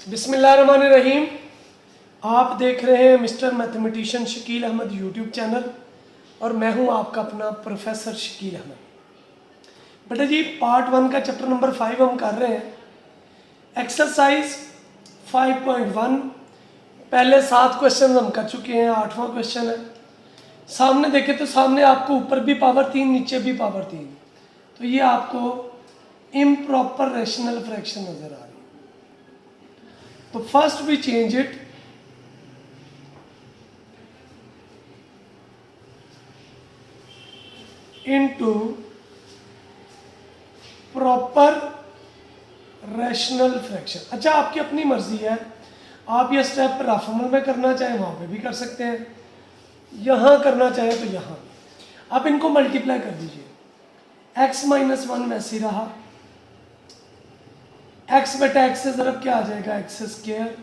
बिस्मिल्लाहिर्रहमानिर्रहीम। आप देख रहे हैं mister mathematician Shakeel Ahmed YouTube channel और मैं हूं आपका अपना प्रोफेसर शकील अहमद। बेटा जी, पार्ट 1 का चैप्टर नंबर 5 हम कर रहे हैं। एक्सरसाइज 5.1 पहले 7 क्वेश्चन हम कर चुके हैं, 8वां क्वेश्चन है। सामने देखें तो सामने आपको ऊपर भी पावर 3 नीचे भी पावर 3, तो ये आपको इम्प्रॉपर रेशनल फ्रैक्शन नजर आ रही है। तो first we change it into proper rational fraction. अच्छा, आपकी अपनी मर्जी है, आप ये स्टेप राफमल में करना चाहें वहां पे भी कर सकते हैं, यहां करना चाहें तो यहां। आप इनको मल्टीप्लाई कर दीजिए। x माइनस 1 वैसे ही रहा, x बटा x से ज़रब क्या आ जाएगा, x square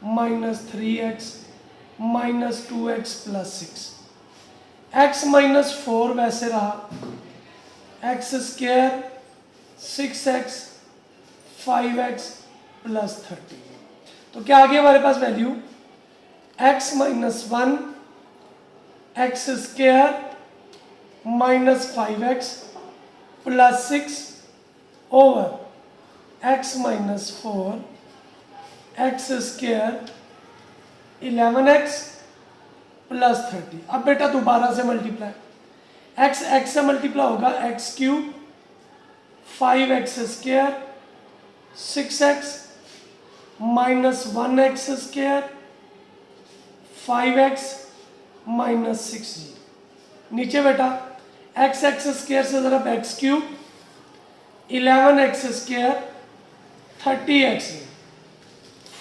minus 3x minus 2x plus 6। x minus 4 वैसे रहा, x square 6x 5x plus 30। तो क्या आ गया हमारे पास value, x minus 1 x square minus 5x plus 6 over x minus 4 x square 11x प्लस 30। अब बेटा दोबारा से मल्टीप्लाई, x से मल्टीप्लाई होगा x cube 5x square 6x minus 1x square 5x minus 6g। नीचे बेटा x स्क्वायर से ज़रा x cube 11x square 30x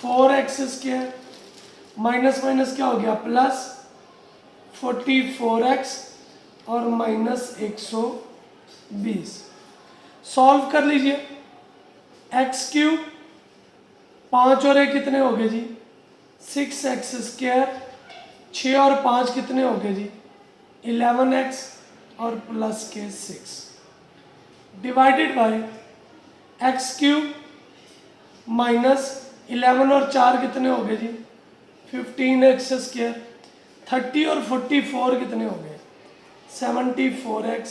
4x square minus minus क्या हो गया प्लस 44x और माइनस 120। सॉल्व कर लीजिए। एक्स क्यूब 5 और 1 कितने हो गए जी 6x स्क्वायर, 6 और 5 कितने हो गए जी 11x और प्लस के 6 divided by x cube minus 11 और 4 कितने हो गए जी 15x स्क्वायर, 30 और 44 कितने हो गए 74x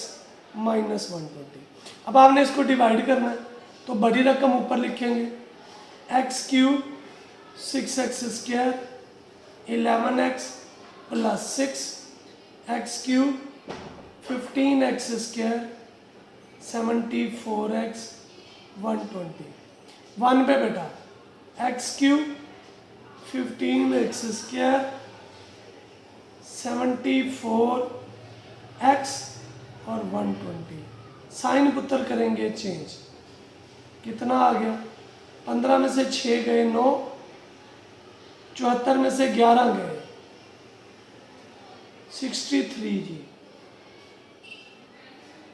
माइनस 120। अब आपने इसको डिवाइड करना है तो बड़ी रकम ऊपर लिखेंगे, x cube 6x square 11x plus 6 x cube 15x square 74x 120। 1 पे बेटा x cube 15x square 74x और 120। साइन पुत्र करेंगे चेंज, कितना आ गया 15 में से 6 गए 9, 74 में से 11 गए 63 जी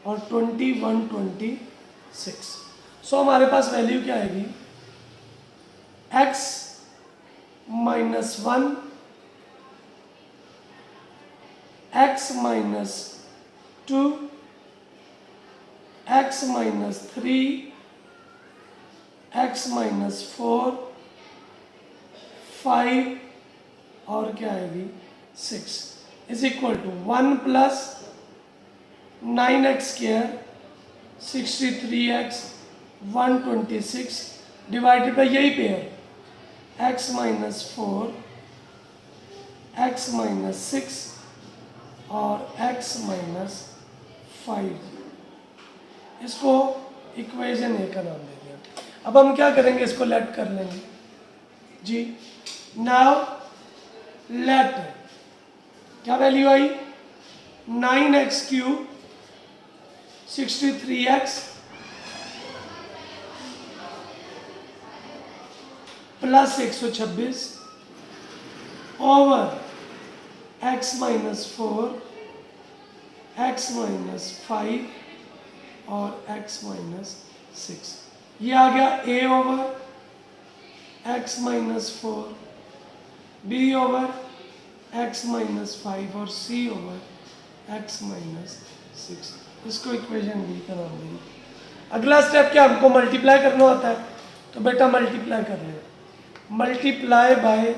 और 2126। सो हमारे पास वैल्यू क्या आएगी, x minus 1 x minus 2 x minus 3 x minus 4 5 और क्या आएगी 6 is equal to 1 plus 9x square 63x 126 divided by यही pair x minus 4 x minus 6 और x माइनस 5। इसको इक्वेशन ए का नाम दे दिया। अब हम क्या करेंगे, इसको लेट कर लेंगे जी। नाउ लेट क्या वैल्यू आई 9x cube 63x plus 126 over x minus 4 x minus 5 और x माइनस 6। ये आ गया a over x minus 4, b over x minus 5 और c ओवर x माइनस 6। इसको इक्वेशन बी का नाम देंगे। अगला स्टेप क्या, हमको मल्टीप्लाई करना होता है, तो बेटा मल्टीप्लाई कर ले। मल्टीप्लाई बाय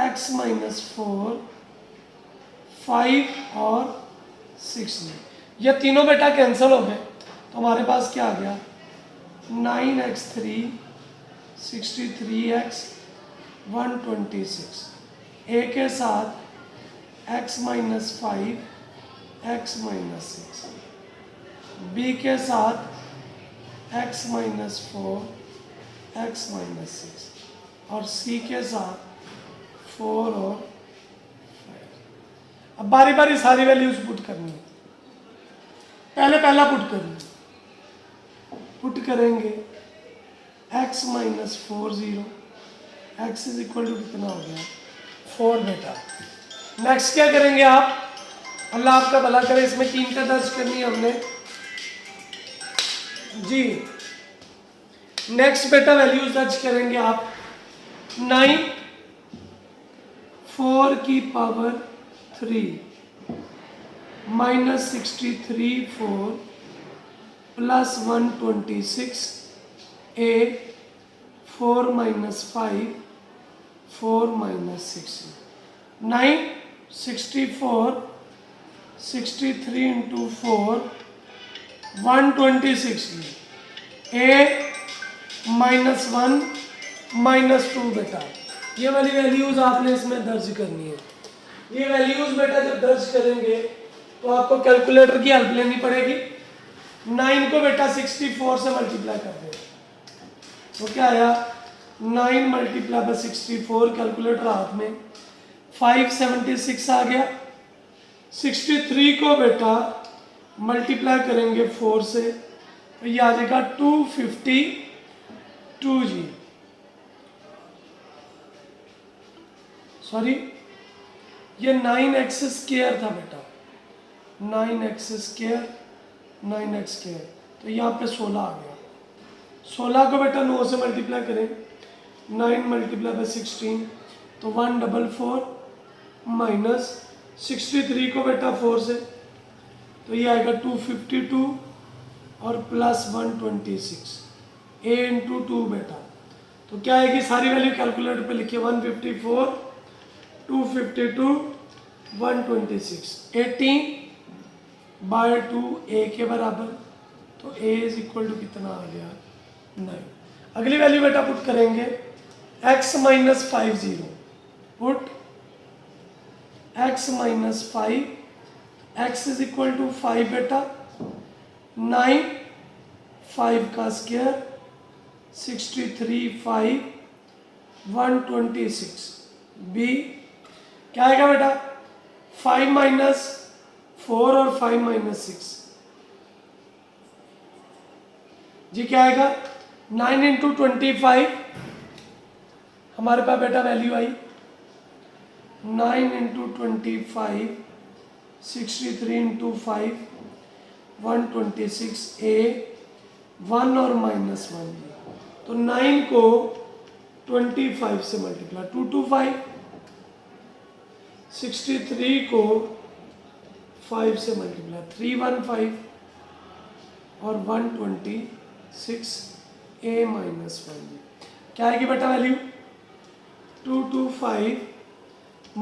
x माइनस 4, 5 और 6 में। ये तीनों बेटा कैंसिल हो गए तो हमारे पास क्या आ गया 9x3 63x 126। a के साथ x minus 5 x minus 6, b के साथ x माइनस 4 x माइनस 6 और c के साथ 4 और 5। अब बारी बारी सारी वैल्यूज पुट करनी है। पहला पुट करेंगे, पुट करेंगे x minus 4 0, x is equal to कितना हो गया 4 बेटा। नेक्स्ट क्या करेंगे आप, अल्लाह आपका भला करे, इसमें कीमतें दर्ज करनी है हमने जी। नेक्स्ट बेटा वैल्यूज दर्ज करेंगे आप 9 4 की power 3 minus 63 4 plus 126 a 4 minus 5 4 minus 6 9 64 63 into 4 126 a minus 1 minus 2 बेटा। ये वाली वैल्यूज आपने इसमें दर्ज करनी है। ये वैल्यूज बेटा जब दर्ज करेंगे तो आपको कैलकुलेटर की हेल्प लेनी पड़ेगी। 9 को बेटा 64 से मल्टीप्लाई कर दें तो क्या आया 9 मल्टीप्लाई बाय 64, कैलकुलेटर हाथ में 576 आ गया। 63 को बेटा मल्टीप्लाई करेंगे 4 से तो ये आ जाएगा 252 जी, सॉरी ये 9x स्क्वायर था बेटा, 9x स्क्वायर 9x स्क्वायर, तो यहाँ पे 16 आ गया। 16 को बेटा 9 से मल्टीप्लाई करें 9 मल्टीप्लाई बाय 16 तो 144 माइनस 63 को बेटा 4 से तो ये आएगा 252 और प्लस 126 a इंटू 2 बेटा। तो क्या आएगी सारी वैल्यू कैलकुलेटर पे लिखिए 154 252 126 18 बाय 2 a के बराबर, तो a इज इक्वल टू कितना आ गया 9। अगली वैल्यू बेटा पुट करेंगे x minus 5 0, put x minus 5, x is equal to 5 बेटा 9 5 का स्क्वायर 63 5 126 b क्या आएगा बेटा 5 माइनस 4 और 5 माइनस 6 जी क्या आएगा 9 इंटू 25 हमारे पास बेटा value I 9 into 25 63 into 5 126 a 1 और माइनस 1 तो 9 को 25 से मल्टीप्लाई 225 63 को 5 से मल्टीप्लाई 315 और 126 a माइनस 1 क्या आएगी बेटा वैल्यू 225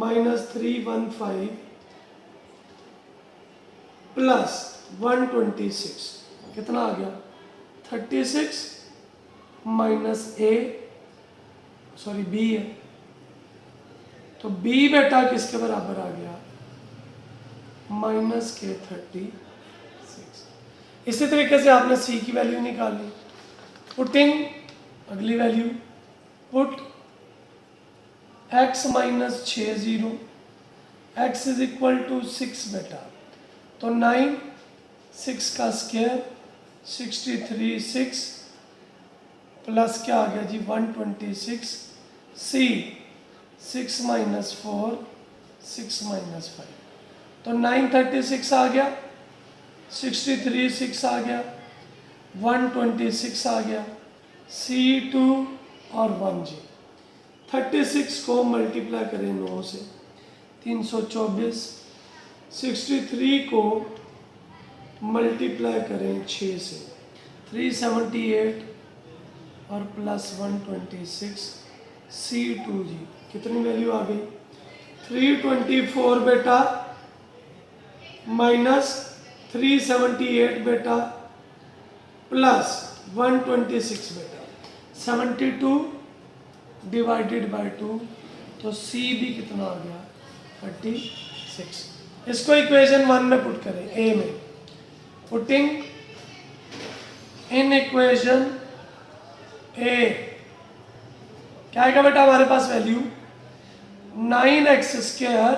माइनस 315 प्लस 126 कितना आ गया 36 माइनस a सॉरी b है तो b बेटा किसके बराबर आ गया माइनस के 36। इसी तरीके से आपने c की वैल्यू निकालनी पुटिंग अगली value put x minus 6 0 x is equal to 6 बेटा तो 9 6 का स्क्वायर 63 6 प्लस क्या आ गया जी 126 c 6 माइनस 4 6 माइनस 5 तो 936 आ गया 63 6 आ गया 126 आ गया C2 और 1 जी 36 को मल्टीप्लाई करें 9 से 324 63 को मल्टीप्लाई करें 6 से 378 और प्लस 126 C2 जी, कितनी वैल्यू आ गई? 324 बेटा माइनस 378 बेटा प्लस 126 बेटा, 72 डिवाइडेड बाय 2, तो C भी कितना आ गया? 36। इसको इक्वेशन 1 में पुट करें, A में पुटिंग इन इक्वेशन A, क्या आएगा बेटा हमारे पास value? 9x square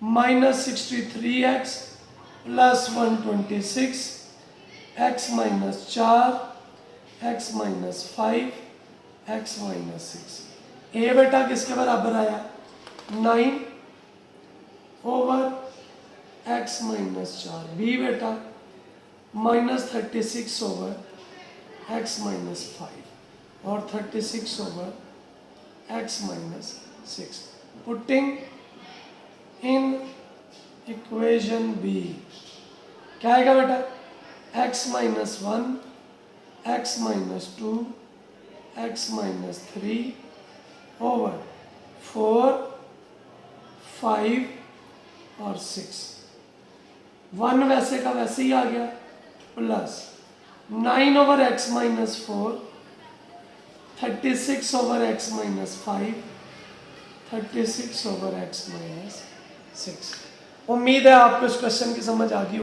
minus 63x plus 126, x minus 4, x minus 5, x minus 6। A बेटा किसके बराबर आया? 9 ओवर x माइनस 4। बी बेटा माइनस 36 ओवर x माइनस 5 और 36 over x minus 6। Putting in equation B, क्या आएगा बेटा? x minus 1, x minus 2, x minus 3 over 4, 5 और 6। 1 वैसे का वैसे ही आ गया, plus 9 over x minus 4, 36 over x minus 5, 36 over x minus 6। उम्मीद है आपको इस क्वेश्चन की समझ आ गई।